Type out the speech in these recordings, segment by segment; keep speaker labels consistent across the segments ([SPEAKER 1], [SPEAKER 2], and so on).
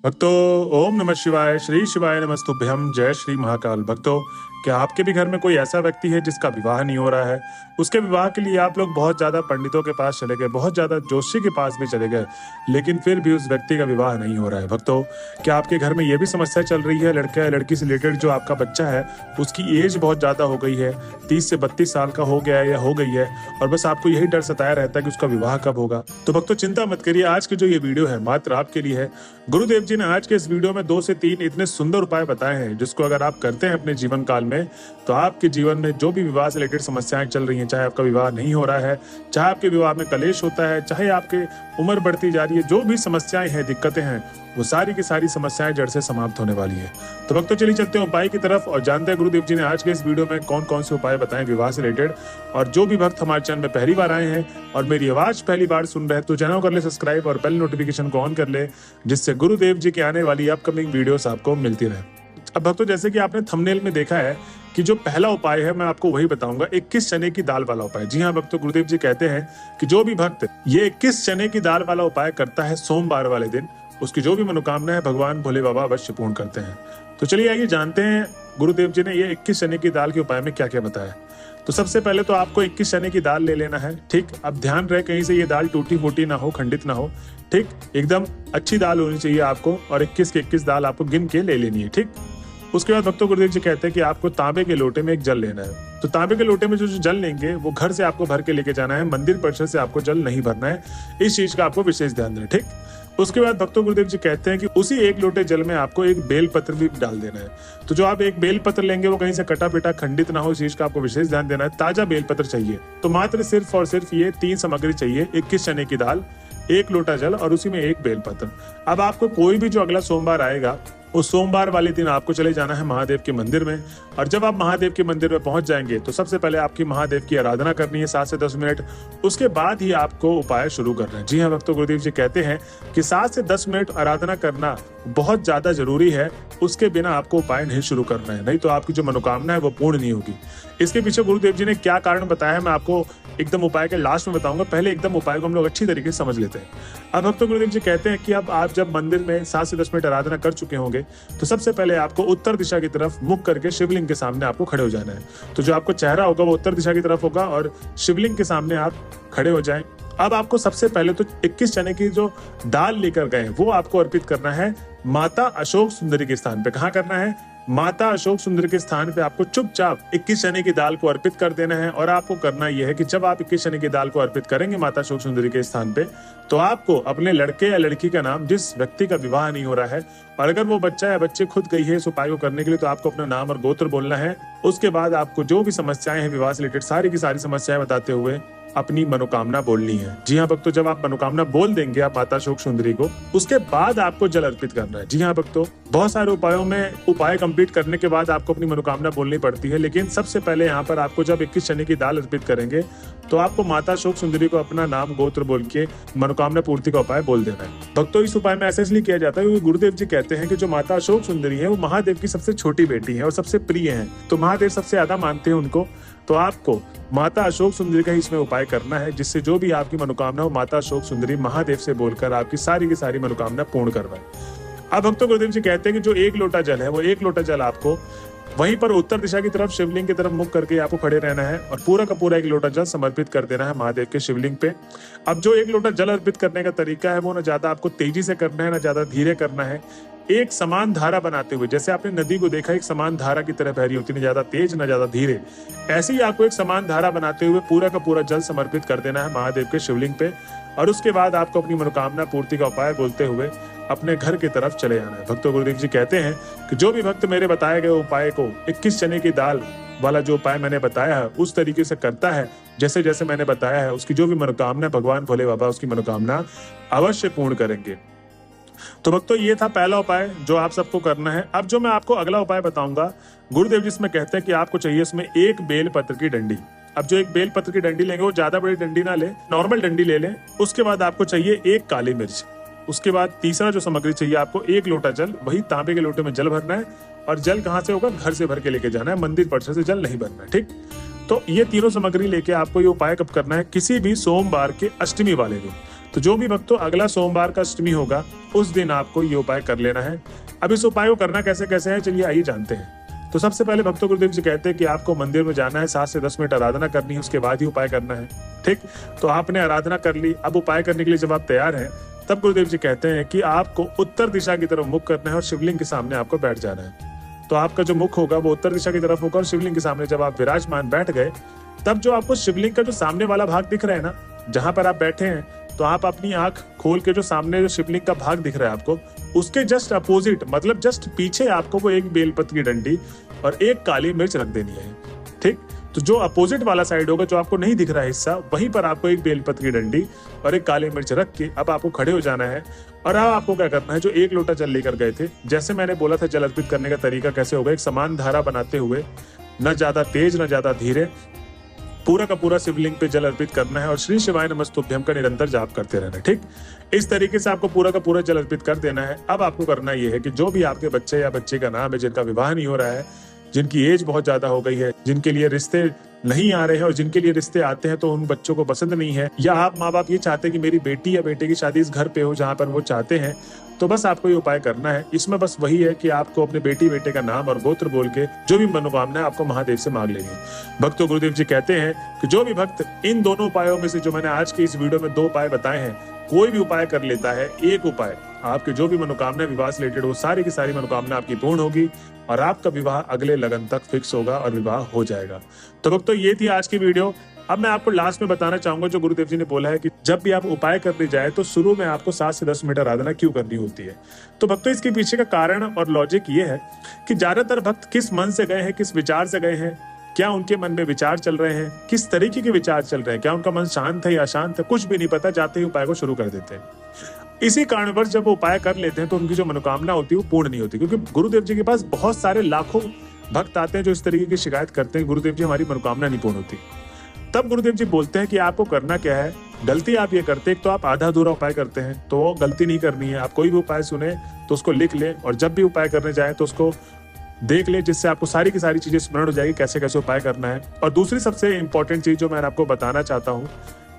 [SPEAKER 1] भक्तों, ओम नमः शिवाय। श्री शिवाय नमस्तुभ्यम। जय श्री महाकाल। भक्तों, क्या आपके भी घर में कोई ऐसा व्यक्ति है जिसका विवाह नहीं हो रहा है? उसके विवाह के लिए आप लोग बहुत ज्यादा पंडितों के पास चले गए, बहुत ज्यादा ज्योतिषी के पास भी चले गए, लेकिन फिर भी उस व्यक्ति का विवाह नहीं हो रहा है। भक्तों, क्या आपके घर में यह भी समस्या चल रही है? लड़का या लड़की से रिलेटेड जो आपका बच्चा है उसकी एज बहुत ज्यादा हो गई है, 30 से 32 साल का हो गया है या हो गई है, और बस आपको यही डर सताया रहता है कि उसका विवाह कब होगा। तो भक्तों, चिंता मत करिए। आज की जो ये वीडियो है मात्र आपके लिए है। गुरुदेव जी ने आज के इस वीडियो में 2 से 3 इतने सुंदर उपाय बताए हैं जिसको अगर आप करते हैं अपने जीवन काल में, तो आपके जीवन में जो भी विवाह से रिलेटेड समस्याएं चल रही हैं, चाहे आपका विवाह नहीं हो रहा है, चाहे आपके विवाह में कलेश होता है, चाहे आपके उम्र बढ़ती जा रही है, जो भी समस्याएं हैं, दिक्कतें हैं, वो सारी की सारी समस्याएं जड़ से समाप्त होने वाली है। तो भक्तों, चलिए चलते हैं उपाय की तरफ और जानते हैं गुरुदेव जी ने आज के इस वीडियो में कौन कौन से उपाय बताएं विवाह से रिलेटेड। और जो भी भक्त हमारे चैनल में पहली बार आए हैं और मेरी आवाज पहली बार सुन रहे हैं, तो चैनल कर ले सब्सक्राइब और बेल नोटिफिकेशन को ऑन कर ले, जिससे गुरुदेव जी की आने वाली अपकमिंग वीडियोस आपको मिलती रहे। अब भक्तों, जैसे कि आपने थंबनेल में देखा है कि जो पहला उपाय है मैं आपको वही बताऊंगा, 21 चने की दाल वाला उपाय। जी हाँ भक्तों, गुरुदेव जी कहते हैं कि जो भी भक्त ये 21 चने की दाल वाला उपाय करता है सोमवार वाले दिन, उसकी जो भी मनोकामना है भगवान भोले बाबा अवश्य पूर्ण करते हैं। तो चलिए आइए जानते हैं गुरुदेव जी ने ये 21 चने की दाल के उपाय में क्या क्या बताया। तो सबसे पहले तो आपको 21 चने की दाल ले लेना है। ठीक, अब ध्यान रहे कहीं से ये दाल टूटी फूटी ना हो, खंडित ना हो। ठीक, एकदम अच्छी दाल होनी चाहिए आपको, और 21 की 21 दाल आपको गिन के ले लेनी है। ठीक, उसके बाद भक्तों, गुरुदेव जी कहते हैं कि आपको तांबे के लोटे में एक जल लेना है। तो तांबे के लोटे में जो जल लेंगे वो घर से आपको भर के लेके जाना है, मंदिर परिसर से आपको जल नहीं भरना है। इस चीज का आपको विशेष ध्यान देना। ठीक, उसके बाद भक्तों, गुरुदेव जी कहते हैं कि उसी 1 लोटे जल में आपको एक बेल पत्र भी डाल देना है। तो जो आप एक बेल पत्र लेंगे वो कहीं से कटा पिटा खंडित ना हो, इस चीज का आपको विशेष ध्यान देना है। ताजा बेल पत्र चाहिए। तो मात्र सिर्फ और सिर्फ ये 3 सामग्री चाहिए, 21 चने की दाल, 1 लोटा जल और उसी में 1 बेल पत्र। अब आपको कोई भी जो अगला सोमवार आएगा उस सोमवार वाले दिन आपको चले जाना है महादेव के मंदिर में। और जब आप महादेव के मंदिर में पहुंच जाएंगे तो सबसे पहले आपकी महादेव की आराधना करनी है 7 से 10 मिनट। उसके बाद ही आपको उपाय शुरू करना है। जी हाँ भक्तों, गुरुदेव जी कहते हैं कि 7 से 10 मिनट आराधना करना बहुत ज्यादा जरूरी है। उसके बिना आपको उपाय नहीं शुरू करना है, नहीं तो आपकी जो मनोकामना है वो पूर्ण नहीं होगी। इसके पीछे गुरुदेव जी ने क्या कारण बताया है मैं आपको एकदम उपाय के लास्ट में बताऊंगा। पहले एकदम उपाय को हम लोग अच्छी तरीके से समझ लेते हैं। अब भक्तों, गुरुदेव जी कहते हैं कि अब आप जब मंदिर में 7 से 10 मिनट आराधना कर चुके होंगे तो सबसे पहले आपको उत्तर दिशा की तरफ मुख करके शिवलिंग के सामने आपको खड़े हो जाना है। तो जो आपको चेहरा होगा वो उत्तर दिशा की तरफ होगा और शिवलिंग के सामने आप खड़े हो जाएं। अब आपको सबसे पहले तो 21 चने की जो दाल लेकर गए वो आपको अर्पित करना है माता अशोक सुंदरी के स्थान पे। कहाँ करना है? माता अशोक सुंदरी के स्थान पे आपको चुपचाप 21 चने की दाल को अर्पित कर देना है। और आपको करना यह है कि जब आप 21 चने की दाल को अर्पित करेंगे माता अशोक सुंदरी के स्थान पे, तो आपको अपने लड़के या लड़की का नाम, जिस व्यक्ति का विवाह नहीं हो रहा है, और अगर वो बच्चा या बच्चे खुद गई है इस उपाय को करने के लिए, तो आपको अपना नाम और गोत्र बोलना है। उसके बाद आपको जो भी समस्याएं हैं विवाह से रिलेटेड, सारी की सारी समस्याएं बताते हुए अपनी मनोकामना बोलनी है। जी हाँ भक्तों, जब आप मनोकामना बोल देंगे आप माता अशोक सुंदरी को, उसके बाद आपको जल अर्पित करना है। जी हाँ भक्तों, बहुत सारे उपायों में उपाय कंप्लीट करने के बाद आपको अपनी मनोकामना बोलनी पड़ती है, लेकिन सबसे पहले यहाँ पर आपको जब 21 चने की दाल अर्पित करेंगे तो आपको माता अशोक सुंदरी को अपना नाम गोत्र बोल के मनोकामना पूर्ति का उपाय बोल देना है। भक्तों, इस उपाय में ऐसा इसलिए किया जाता है क्योंकि गुरुदेव जी कहते हैं कि जो माता अशोक सुंदरी है वो महादेव की सबसे छोटी बेटी है और सबसे प्रिय है, तो महादेव सबसे ज्यादा मानते हैं उनको। तो आपको माता अशोक सुंदरी का ही इसमें उपाय करना है, जिससे जो भी आपकी मनोकामना हो माता अशोक सुंदरी महादेव से बोलकर आपकी सारी की सारी मनोकामना पूर्ण करवाए। अब भक्तों, गुरुदेव जी कहते हैं कि जो 1 लोटा जल है वो 1 लोटा जल आपको वहीं पर उत्तर दिशा की तरफ शिवलिंग की तरफ मुख करके आपको खड़े रहना है और पूरा का पूरा 1 लोटा जल समर्पित कर देना है महादेव के शिवलिंग पे। अब जो 1 लोटा जल अर्पित करने का तरीका है वो ना ज्यादा आपको तेजी से करना है ना ज्यादा धीरे करना है। एक समान धारा बनाते हुए, जैसे आपने नदी को देखा एक समान धारा की तरह बह रही होती, ना ज्यादा तेज ना ज्यादा धीरे, ऐसे ही आपको एक समान धारा बनाते हुए पूरा का पूरा जल समर्पित कर देना है महादेव के शिवलिंग पे। और उसके बाद आपको अपनी मनोकामना पूर्ति का उपाय बोलते हुए अपने घर की तरफ चले जाना है। भक्तों, गुरुदेव जी कहते हैं कि जो भी भक्त मेरे बताए गए उपाय को, 21 चने की दाल वाला जो उपाय मैंने बताया है उस तरीके से करता है जैसे जैसे मैंने बताया है, उसकी जो भी मनोकामना भगवान भोले बाबा उसकी मनोकामना अवश्य पूर्ण करेंगे। तो भक्तों, ये था पहला उपाय जो आप सबको करना है। अब जो मैं आपको अगला उपाय बताऊंगा, गुरुदेव जी इसमें कहते हैं कि आपको चाहिए इसमें 1 बेल पत्र की डंडी। अब जो 1 बेल पत्र की डंडी लेंगे वो ज्यादा बड़ी डंडी ना ले, नॉर्मल डंडी ले लें। उसके बाद आपको चाहिए 1 काली मिर्च। उसके बाद तीसरा जो सामग्री चाहिए आपको 1 लोटा जल, वही तांबे के लोटे में जल भरना है। और जल कहाँ से होगा? घर से भर के लेके जाना है, मंदिर परिसर से जल नहीं भरना है। ठीक, तो ये तीनों सामग्री लेके आपको ये उपाय कब करना है? किसी भी सोमवार के अष्टमी वाले दिन। तो जो भी भक्तों अगला सोमवार का अष्टमी होगा उस दिन आपको ये उपाय कर लेना है। अब इस उपाय को करना कैसे कैसे है, चलिए आइए जानते हैं। तो सबसे पहले भक्तों गुरुदेव जी कहते हैं कि आपको मंदिर में जाना है, 7 से 10 मिनट आराधना करनी है, उसके बाद ही उपाय करना है। ठीक, तो आपने आराधना कर ली। अब उपाय करने के लिए जब आप तैयार हैं तब गुरुदेव जी कहते हैं कि आपको उत्तर दिशा की तरफ मुख करना है और शिवलिंग के सामने आपको बैठ जाना है। तो आपका जो मुख होगा वो उत्तर दिशा की तरफ होगा और शिवलिंग के सामने जब आप विराजमान बैठ गए तब जो आपको शिवलिंग का जो सामने वाला भाग दिख रहा है ना, जहां पर आप बैठे हैं, तो आप अपनी आंख खोल के जो सामने जो शिवलिंग का भाग दिख रहा है आपको, उसके जस्ट अपोजिट मतलब जस्ट पीछे आपको वो एक बेलपत्र की डंडी और एक काली मिर्च रख देनी है। ठीक, तो जो अपोजिट वाला साइड होगा, जो आपको नहीं दिख रहा है हिस्सा, वहीं पर आपको एक बेलपत्र की डंडी और एक काली मिर्च रख के अब आपको खड़े हो जाना है। और अब आपको क्या करना है, जो 1 लोटा जल लेकर गए थे, जैसे मैंने बोला था जल अर्पित करने का तरीका कैसे होगा, एक समान धारा बनाते हुए, न ज्यादा तेज न ज्यादा धीरे, पूरा का पूरा शिवलिंग पे जल अर्पित करना है और श्री शिवाय नमस्तुभ्यम का निरंतर जाप करते रहना है। ठीक, इस तरीके से आपको पूरा का पूरा जल अर्पित कर देना है। अब आपको करना यह है कि जो भी आपके बच्चे या बच्चे का नाम है, जिनका विवाह नहीं हो रहा है, जिनकी एज बहुत ज्यादा हो गई है, जिनके लिए रिश्ते नहीं आ रहे हैं और जिनके लिए रिश्ते आते हैं तो उन बच्चों को पसंद नहीं है, या आप माँ बाप ये चाहते हैं कि मेरी बेटी या बेटे की शादी इस घर पे हो जहाँ पर वो चाहते हैं, तो बस आपको ये उपाय करना है। इसमें बस वही है कि आपको अपने बेटी बेटे का नाम और गोत्र बोल के जो भी मनोकामना है आपको महादेव से मांग लेनी है। भक्तों गुरुदेव जी कहते हैं कि जो भी भक्त इन दोनों उपायों में से जो मैंने आज के इस वीडियो में 2 उपाय बताए हैं, कोई भी उपाय कर लेता है, एक उपाय, आपके जो भी मनोकामना विवाह से रिलेटेड वो सारी की सारी मनोकामना आपकी पूर्ण होगी और आपका विवाह अगले लगन तक फिक्स होगा और विवाह हो जाएगा। तो भक्तों ये थी आज की वीडियो। अब मैं आपको लास्ट में बताना चाहूंगा, जो गुरुदेव जी ने बोला है कि जब भी आप उपाय करने जाए तो शुरू में आपको 7 से 10 मिनट आराधना क्यों करनी होती है। तो भक्तों इसके पीछे का कारण और लॉजिक ये है कि ज्यादातर भक्त किस मन से गए हैं, किस विचार से गए हैं, क्या उनके मन में विचार चल रहे हैं, किस तरीके के विचार चल रहे हैं, क्या उनका मन शांत है या अशांत है, कुछ भी नहीं पता, जाते ही उपाय को शुरू कर देते हैं। इसी कारणवश जब वो उपाय कर लेते हैं तो उनकी जो मनोकामना होती है वो पूर्ण नहीं होती, क्योंकि गुरुदेव जी के पास बहुत सारे लाखों भक्त आते हैं जो इस तरीके की शिकायत करते हैं, गुरुदेव जी हमारी मनोकामना नहीं पूर्ण होती। तब गुरुदेव जी बोलते हैं कि आपको करना क्या है। गलती आप ये करते हैं, तो आप आधा अधूरा उपाय करते हैं, तो वो गलती नहीं करनी है। आप कोई भी उपाय सुने तो उसको लिख ले और जब भी उपाय करने जाए तो उसको देख ले, जिससे आपको सारी की सारी चीजें स्मरण हो जाएगी कैसे कैसे उपाय करना है। और दूसरी सबसे इंपॉर्टेंट चीज जो मैं आपको बताना चाहता हूँ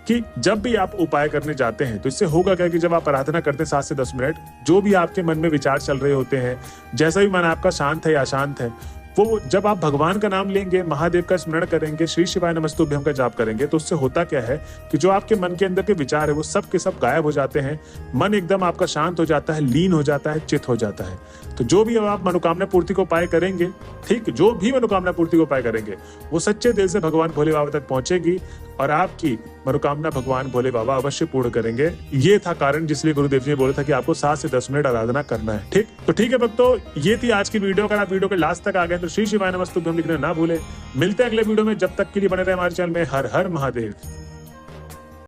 [SPEAKER 1] कि जब भी आप उपाय करने जाते हैं तो इससे होगा क्या कि जब आप आराधना करते हैं 7 से 10 मिनट, जो भी आपके मन में विचार चल रहे होते हैं, जैसा भी मन आपका शांत है या अशांत है, वो जब आप भगवान का नाम लेंगे, महादेव का स्मरण करेंगे, श्री शिवाय नमस्तुभ्यम का जाप करेंगे, तो उससे होता क्या है कि जो आपके मन के अंदर के विचार है वो सब के सब गायब हो जाते हैं। मन एकदम आपका शांत हो जाता है, लीन हो जाता है, चित हो जाता है। तो जो भी आप मनोकामना पूर्ति को उपाय करेंगे, ठीक, जो भी मनोकामना पूर्ति को उपाय करेंगे वो सच्चे दिल से भगवान भोले बाबा तक पहुंचेगी और आपकी मनोकामना भगवान भोले बाबा अवश्य पूर्ण करेंगे। ये था कारण जिसलिए गुरुदेव जी ने बोला था कि आपको 7 से 10 मिनट आराधना करना है। ठीक, तो ठीक है भक्तों, ये थी आज की वीडियो। अगर आप वीडियो के लास्ट तक आ गए तो श्री शिवाय नमस्तुभ्यम लिखना ना भूले। मिलते हैं अगले वीडियो में, जब तक के लिए बने रहे हमारे चैनल में। हर हर महादेव।